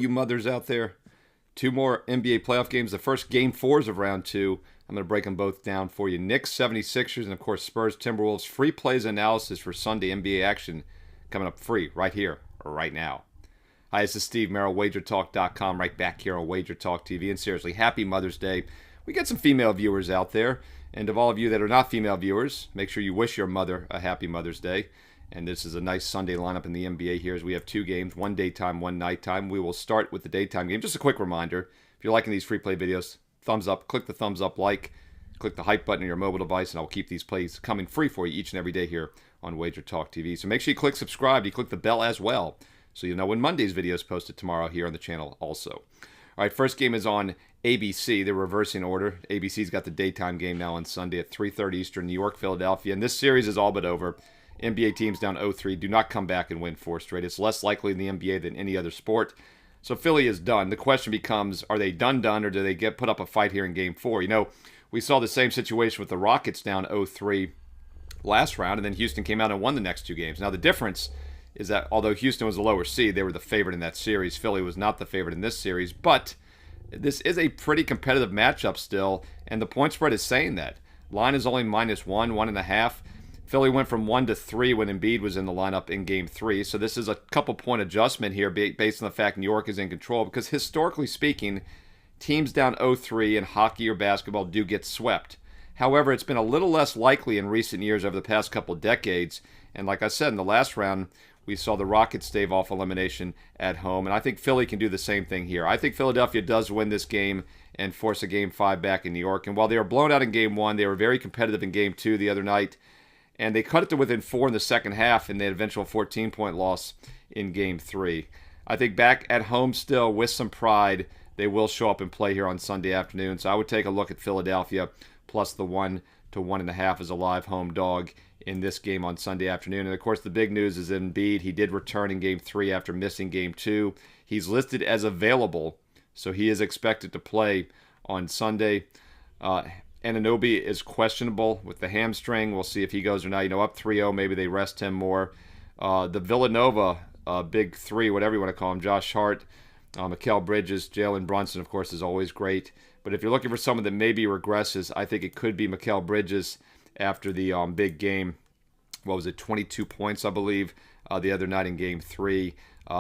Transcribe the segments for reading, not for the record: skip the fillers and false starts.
You mothers out there, two more NBA playoff games. The first game fours of round two. I'm going to break them both down for you. Knicks, 76ers, and of course Spurs, Timberwolves. Free plays analysis for Sunday NBA action coming up free right here, right now. Hi, this is Steve Merril, WagerTalk.com, right back here on Wager Talk TV. And seriously, happy Mother's Day. We get some female viewers out there. And of all of you that are not female viewers, make sure you wish your mother a happy Mother's Day. And this is a nice Sunday lineup in the NBA here as we have two games, one daytime, one nighttime. We will start with the daytime game. Just a quick reminder, if you're liking these free play videos, thumbs up, click the thumbs up like, click the hype button on your mobile device, and I'll keep these plays coming free for you each and every day here on Wager Talk TV. So make sure you click subscribe, you click the bell as well, so you'll know when Monday's video is posted tomorrow here on the channel also. All right, first game is on ABC. They're reversing order. ABC's got the daytime game now on Sunday at 3:30 Eastern, New York, Philadelphia. And this series is all but over. NBA teams down 0-3 do not come back and win four straight. It's less likely in the NBA than any other sport. So Philly is done. The question becomes, are they done, or do they get put up a fight here in Game 4? You know, we saw the same situation with the Rockets down 0-3 last round, and then Houston came out and won the next two games. Now, the difference is that although Houston was a lower seed, they were the favorite in that series. Philly was not the favorite in this series, but this is a pretty competitive matchup still, and the point spread is saying that. Line is only -1, 1.5. Philly went from 1-3 when Embiid was in the lineup in Game 3, so this is a couple point adjustment here based on the fact New York is in control, because historically speaking, teams down 0-3 in hockey or basketball do get swept. However, it's been a little less likely in recent years over the past couple decades, and like I said, in the last round, we saw the Rockets stave off elimination at home, and I think Philly can do the same thing here. I think Philadelphia does win this game and force a Game 5 back in New York, and while they were blown out in Game 1, they were very competitive in Game 2 the other night, and they cut it to within 4 in the second half in the eventual 14-point loss in Game 3. I think back at home still with some pride, they will show up and play here on Sunday afternoon. So I would take a look at Philadelphia plus the 1 to 1.5 as a live home dog in this game on Sunday afternoon. And of course, the big news is Embiid. He did return in Game 3 after missing Game 2. He's listed as available, so he is expected to play on Sunday. Anunoby is questionable with the hamstring. We'll see if he goes or not. You know, up 3-0, maybe they rest him more. The Villanova big three, whatever you want to call him, Josh Hart, Mikal Bridges, Jalen Brunson, of course, is always great. But if you're looking for someone that maybe regresses, I think it could be Mikal Bridges after the big game. What was it, 22 points, I believe, the other night in Game 3.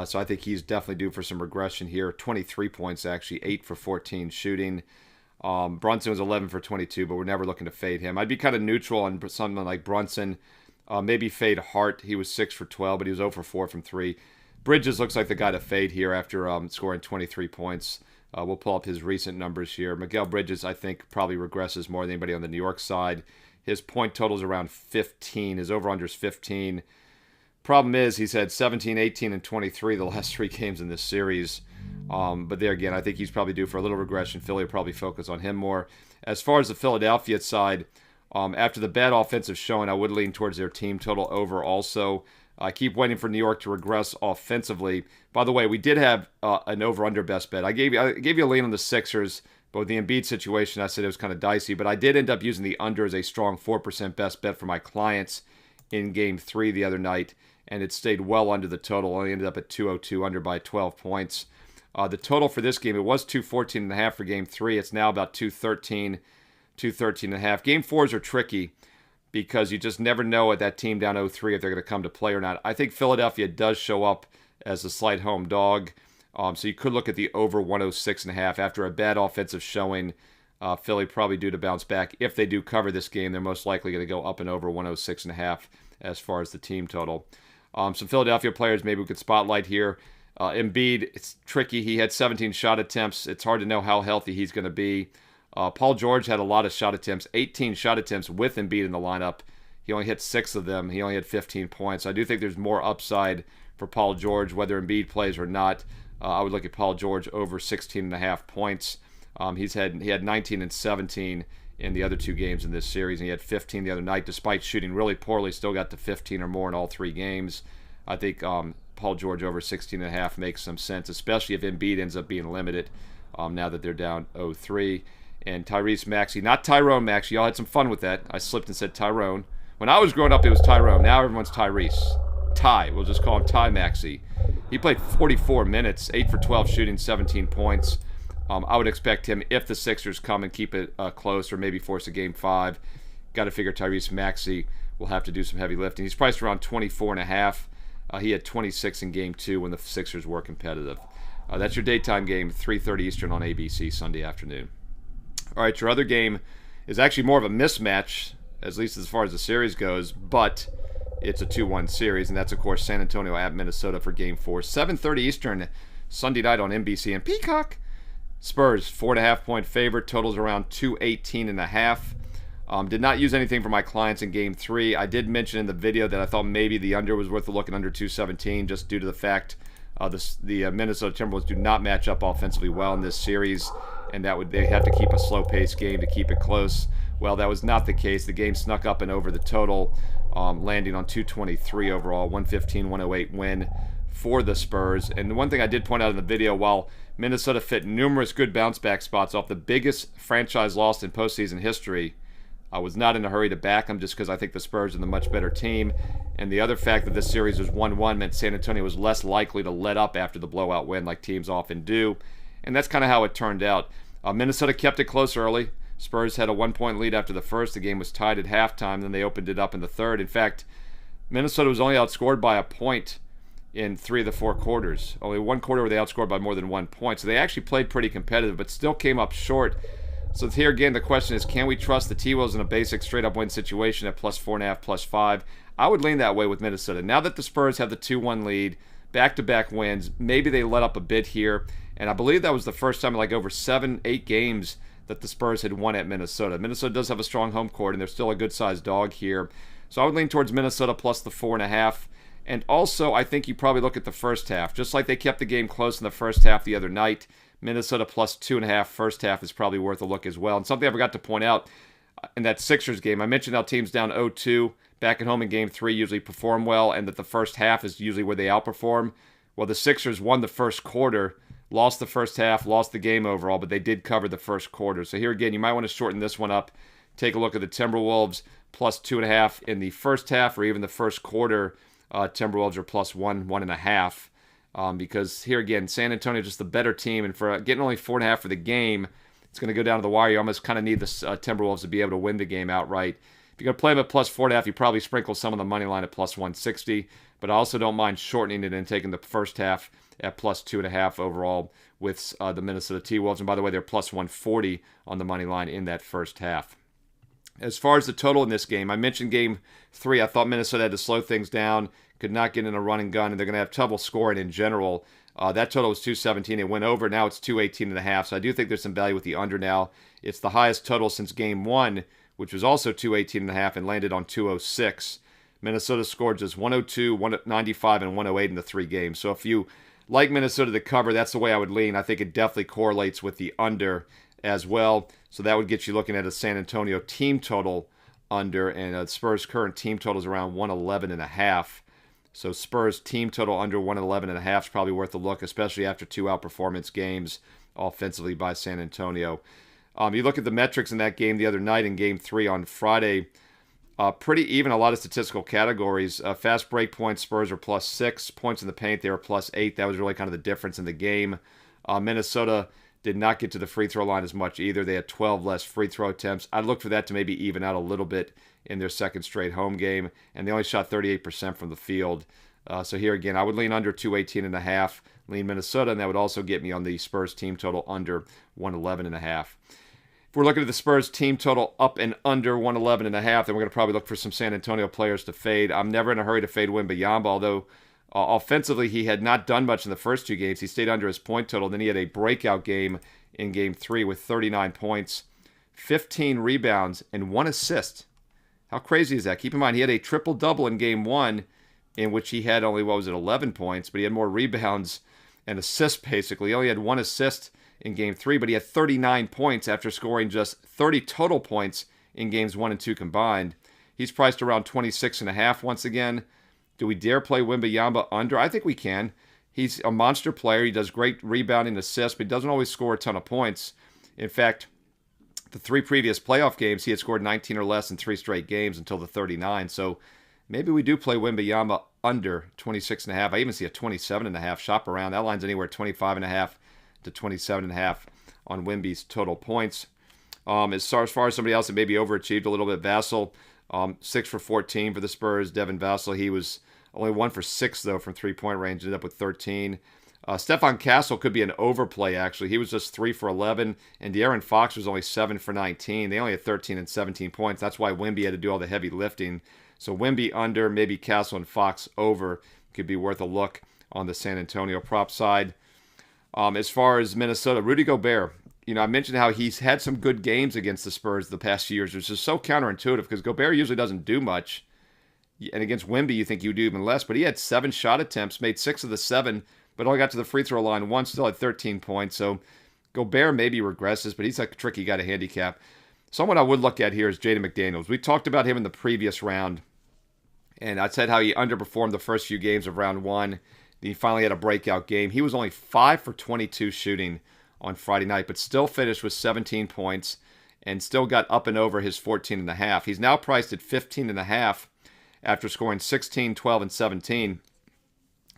So I think he's definitely due for some regression here. 23 points, actually, 8 for 14 shooting. Brunson was 11 for 22, but we're never looking to fade him. I'd be kind of neutral on someone like Brunson. Maybe fade Hart. He was 6 for 12, but he was 0 for 4 from 3. Bridges looks like the guy to fade here after scoring 23 points. We'll pull up his recent numbers here. Mikal Bridges, I think, probably regresses more than anybody on the New York side. His point total is around 15. His over-under is 15. Problem is, he's had 17, 18, and 23 the last three games in this series. But there again, I think he's probably due for a little regression. Philly will probably focus on him more. As far as the Philadelphia side, after the bad offensive showing, I would lean towards their team total over also. I keep waiting for New York to regress offensively. By the way, we did have an over-under best bet. I gave you a lean on the Sixers, but with the Embiid situation, I said it was kind of dicey. But I did end up using the under as a strong 4% best bet for my clients in Game 3 the other night, and it stayed well under the total. Only ended up at 202 under by 12 points. The total for this game, it was 214.5 for Game 3. It's now about 213, 213.5. Game 4s are tricky because you just never know at that team down 0-3 if they're going to come to play or not. I think Philadelphia does show up as a slight home dog. So you could look at the over 106.5. After a bad offensive showing, Philly probably due to bounce back. If they do cover this game, they're most likely going to go up and over 106.5 as far as the team total. Some Philadelphia players maybe we could spotlight here. Embiid, it's tricky. He had 17 shot attempts. It's hard to know how healthy he's going to be. Paul George had a lot of shot attempts, 18 shot attempts with Embiid in the lineup. He only hit 6 of them. He only had 15 points. I do think there's more upside for Paul George, whether Embiid plays or not. I would look at Paul George over 16.5 points. He had 19 and 17 in the other two games in this series, and he had 15 the other night. Despite shooting really poorly, still got to 15 or more in all three games. I think Paul George over 16.5 makes some sense, especially if Embiid ends up being limited now that they're down 0-3. And Tyrese Maxey, not Tyrone Maxey. Y'all had some fun with that. I slipped and said Tyrone. When I was growing up, it was Tyrone. Now everyone's Tyrese. Ty. We'll just call him Ty Maxey. He played 44 minutes, 8 for 12 shooting, 17 points. I would expect him, if the Sixers come and keep it close or maybe force a Game 5, got to figure Tyrese Maxey will have to do some heavy lifting. He's priced around 24.5. He had 26 in Game 2 when the Sixers were competitive. That's your daytime game, 3:30 Eastern on ABC Sunday afternoon. All right, your other game is actually more of a mismatch, at least as far as the series goes, but it's a 2-1 series, and that's, of course, San Antonio at Minnesota for Game 4. 7:30 Eastern, Sunday night on NBC and Peacock. Spurs, 4.5-point favorite, totals around 218.5. Did not use anything for my clients in Game 3. I did mention in the video that I thought maybe the under was worth a look at under 217, just due to the fact the Minnesota Timberwolves do not match up offensively well in this series, and they have to keep a slow-paced game to keep it close. Well, that was not the case. The game snuck up and over the total, landing on 223 overall, 115-108 win for the Spurs. And the one thing I did point out in the video, while Minnesota fit numerous good bounce-back spots off the biggest franchise loss in postseason history, I was not in a hurry to back them just because I think the Spurs are the much better team. And the other fact that this series was 1-1 meant San Antonio was less likely to let up after the blowout win like teams often do. And that's kind of how it turned out. Minnesota kept it close early. Spurs had a 1-point lead after the first. The game was tied at halftime. Then they opened it up in the third. In fact, Minnesota was only outscored by a point in 3 of the 4 quarters. Only one quarter where they outscored by more than 1 point. So they actually played pretty competitive, but still came up short. So here again, the question is, can we trust the T-Wolves in a basic straight-up win situation at plus 4.5, plus 5? I would lean that way with Minnesota. Now that the Spurs have the 2-1 lead, back-to-back wins, maybe they let up a bit here. And I believe that was the first time in like over 7-8 games that the Spurs had won at Minnesota. Minnesota does have a strong home court, and they're still a good-sized dog here. So I would lean towards Minnesota plus the 4.5. And also, I think you probably look at the first half. Just like they kept the game close in the first half the other night, Minnesota plus 2.5 first half is probably worth a look as well. And something I forgot to point out in that Sixers game, I mentioned how teams down 0-2 back at home in Game 3 usually perform well, and that the first half is usually where they outperform. Well, the Sixers won the first quarter, lost the first half, lost the game overall, but they did cover the first quarter. So here again, you might want to shorten this one up. Take a look at the Timberwolves plus 2.5 in the first half, or even the first quarter. Timberwolves are plus 1.5. Because here again, San Antonio is just the better team, and for getting only 4.5 for the game, it's going to go down to the wire. You almost kind of need the Timberwolves to be able to win the game outright. If you're going to play them at plus 4.5, you probably sprinkle some of the money line at plus 160, but I also don't mind shortening it and taking the first half at plus 2.5 overall with the Minnesota T-Wolves. And by the way, they're plus 140 on the money line in that first half. As far as the total in this game, I mentioned Game 3. I thought Minnesota had to slow things down, could not get in a run and gun, and they're going to have trouble scoring in general. That total was 217. It went over. Now it's 218.5. So I do think there's some value with the under now. It's the highest total since Game 1, which was also 218.5 and landed on 206. Minnesota scored just 102, 195, and 108 in the 3 games. So if you like Minnesota to cover, that's the way I would lean. I think it definitely correlates with the under as well. So that would get you looking at a San Antonio team total under, and Spurs' current team total is around 111.5. So Spurs team total under 111.5 is probably worth a look, especially after 2 outperformance games offensively by San Antonio. You look at the metrics in that game the other night in Game 3 on Friday, pretty even, a lot of statistical categories. Fast break points, Spurs are plus 6. Points in the paint, they were plus 8. That was really kind of the difference in the game. Minnesota did not get to the free throw line as much either. They had 12 less free throw attempts. I'd look for that to maybe even out a little bit in their second straight home game. And they only shot 38% from the field. So here again, I would lean under 218.5, lean Minnesota, and that would also get me on the Spurs team total under 111.5. If we're looking at the Spurs team total up and under 111.5, then we're going to probably look for some San Antonio players to fade. I'm never in a hurry to fade Wembanyama, although offensively, he had not done much in the first 2 games. He stayed under his point total. Then he had a breakout game in Game 3 with 39 points, 15 rebounds, and 1 assist. How crazy is that? Keep in mind, he had a triple-double in Game 1, in which he had only, 11 points, but he had more rebounds and assists, basically. He only had 1 assist in Game 3, but he had 39 points after scoring just 30 total points in Games 1 and 2 combined. He's priced around 26.5 once again. Do we dare play Wembanyama under? I think we can. He's a monster player. He does great rebounding, assists, but he doesn't always score a ton of points. In fact, the 3 previous playoff games, he had scored 19 or less in 3 straight games until the 39. So maybe we do play Wembanyama under 26.5. I even see a 27.5 shop around. That line's anywhere 25.5 to 27.5 on Wemby's total points. As far as somebody else that maybe overachieved a little bit, Vassell, 6 for 14 for the Spurs. Devin Vassell, he was only 1 for 6, though, from three-point range, ended up with 13. Stephon Castle could be an overplay, actually. He was just 3 for 11, and De'Aaron Fox was only 7 for 19. They only had 13 and 17 points. That's why Wemby had to do all the heavy lifting. So Wemby under, maybe Castle and Fox over could be worth a look on the San Antonio prop side. As far as Minnesota, Rudy Gobert, I mentioned how he's had some good games against the Spurs the past few years, which is so counterintuitive because Gobert usually doesn't do much. And against Wemby, you think you would do even less. But he had 7 shot attempts, made 6 of the 7, but only got to the free throw line once, still had 13 points. So Gobert maybe regresses, but he's a tricky guy to handicap. Someone I would look at here is Jaden McDaniels. We talked about him in the previous round, and I said how he underperformed the first few games of round 1. He finally had a breakout game. He was only 5 for 22 shooting on Friday night, but still finished with 17 points and still got up and over his 14.5. He's now priced at 15.5 after scoring 16, 12, and 17.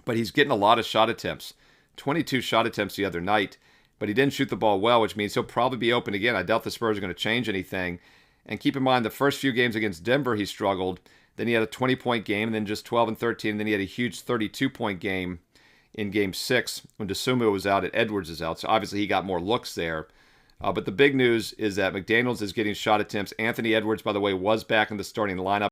But he's getting a lot of shot attempts. 22 shot attempts the other night, but he didn't shoot the ball well, which means he'll probably be open again. I doubt the Spurs are going to change anything. And keep in mind, the first few games against Denver, he struggled. Then he had a 20-point game, and then just 12 and 13. And then he had a huge 32-point game in Game 6 when DeSumo was out and Edwards is out. So obviously he got more looks there. But the big news is that McDaniels is getting shot attempts. Anthony Edwards, by the way, was back in the starting lineup.